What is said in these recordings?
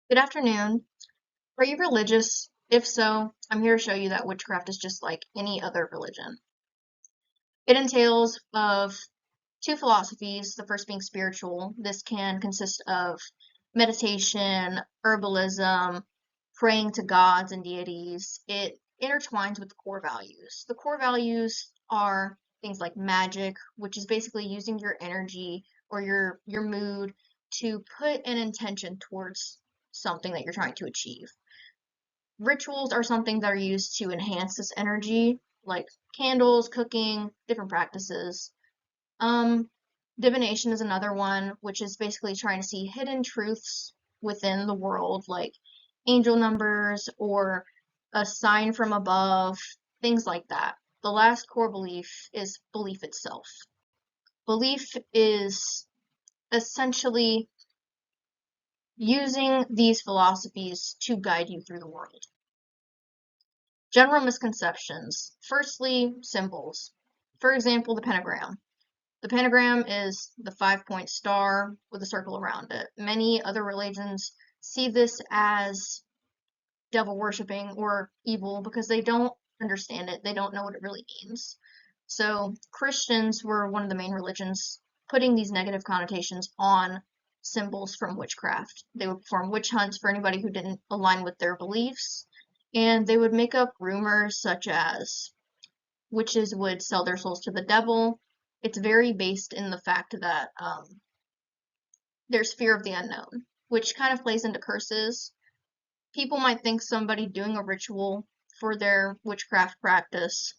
Good afternoon. Are you religious? If so, I'm here to show you that witchcraft is just like any other religion. It entails of two philosophies, the first being spiritual. This can consist of meditation, herbalism, praying to gods and deities. It intertwines with the core values. The core values are things like magic, which is basically using your energy or your mood to put an intention towards something that you're trying to achieve. Rituals are something that are used to enhance this energy, like candles, cooking, different practices. Um, Divination is another one, which is basically trying to see hidden truths within the world, like angel numbers or a sign from above, things like that. The last core belief is belief itself. Belief is essentially using these philosophies to guide you through the world. General misconceptions. Firstly, symbols. For example, the pentagram. The pentagram is the 5-point star with a circle around it. Many other religions see this as devil worshipping or evil because they don't understand it. They don't know what it really means. So Christians were one of the main religions putting these negative connotations on symbols from witchcraft. They would perform witch hunts for anybody who didn't align with their beliefs, and they would make up rumors such as witches would sell their souls to the devil. It's very based in the fact that there's fear of the unknown, which kind of plays into curses. People might think somebody doing a ritual for their witchcraft practice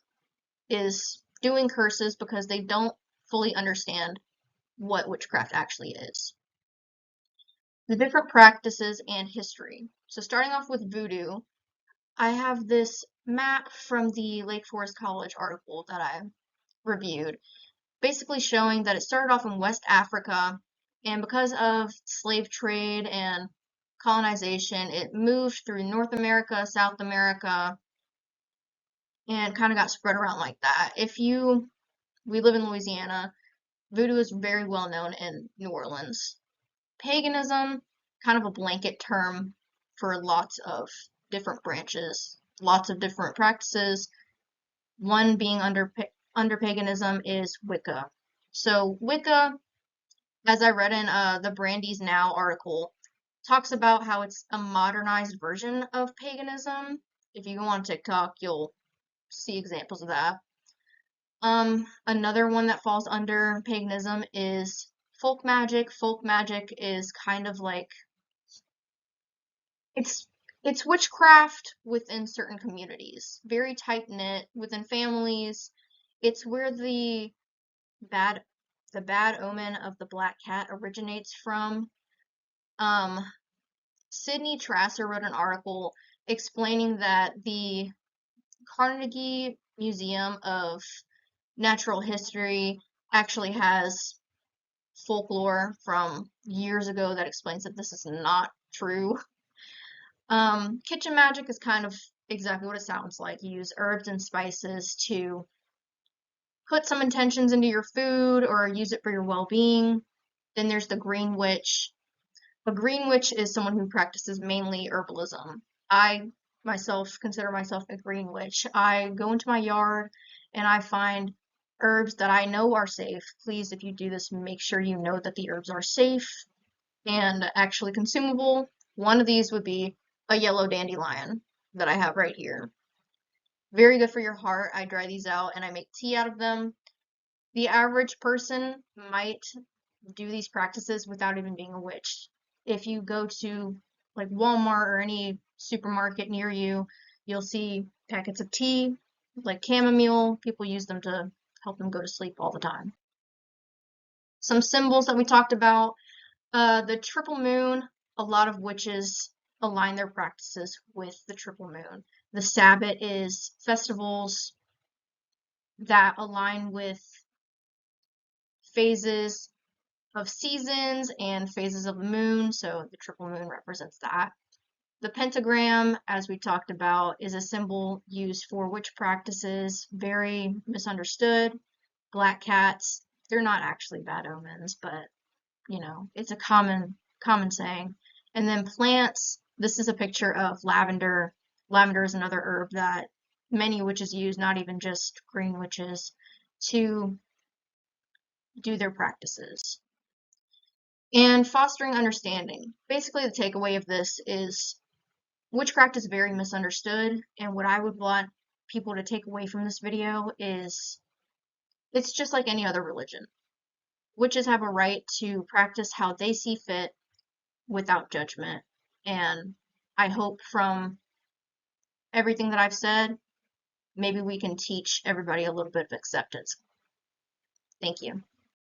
is doing curses because they don't fully understand what witchcraft actually is. The different practices and history. So starting off with voodoo, I have this map from the Lake Forest College article that I reviewed, basically showing that it started off in West Africa, and because of slave trade and colonization, it moved through North America, South America, and kind of got spread around like that. We live in Louisiana, voodoo is very well known in New Orleans. Paganism, kind of a blanket term for lots of different branches, lots of different practices. One being under paganism is Wicca. So Wicca, as I read in the Brandy's Now article, talks about how it's a modernized version of paganism. If you go on TikTok, you'll see examples of that. Another one that falls under paganism is folk magic. Folk magic is kind of like it's it's witchcraft within certain communities, very tight knit within families. It's where bad the bad omen of the black cat originates from. Um, Sydney Trasser wrote an article explaining that the Carnegie Museum of Natural History actually has folklore from years ago that explains that this is not true. Kitchen magic is kind of exactly what it sounds like. You use herbs and spices to put some intentions into your food or use it for your well-being. Then there's the green witch. A green witch is someone who practices mainly herbalism. I myself consider myself a green witch. I go into my yard and I find herbs that I know are safe. Please, if you do this, make sure you know that the herbs are safe and actually consumable. One of these would be a yellow dandelion that I have right here. Very good for your heart. I dry these out and I make tea out of them. The average person might do these practices without even being a witch. If you go to like Walmart or any supermarket near you, you'll see packets of tea, like chamomile. People use them to help them go to sleep all the time. Some symbols that we talked about, the triple moon, a lot of witches align their practices with the triple moon. The Sabbat is festivals that align with phases of seasons and phases of the moon, so the triple moon represents that. The pentagram, as we talked about, is a symbol used for witch practices, very misunderstood. Black cats, they're not actually bad omens, but it's a common saying. And then plants, this is a picture of lavender. Lavender is another herb that many witches use, not even just green witches, to do their practices. And fostering understanding. Basically, the takeaway of this is witchcraft is very misunderstood, and what I would want people to take away from this video is it's just like any other religion. Witches have a right to practice how they see fit without judgment, and I hope from everything that I've said, maybe we can teach everybody a little bit of acceptance. Thank you.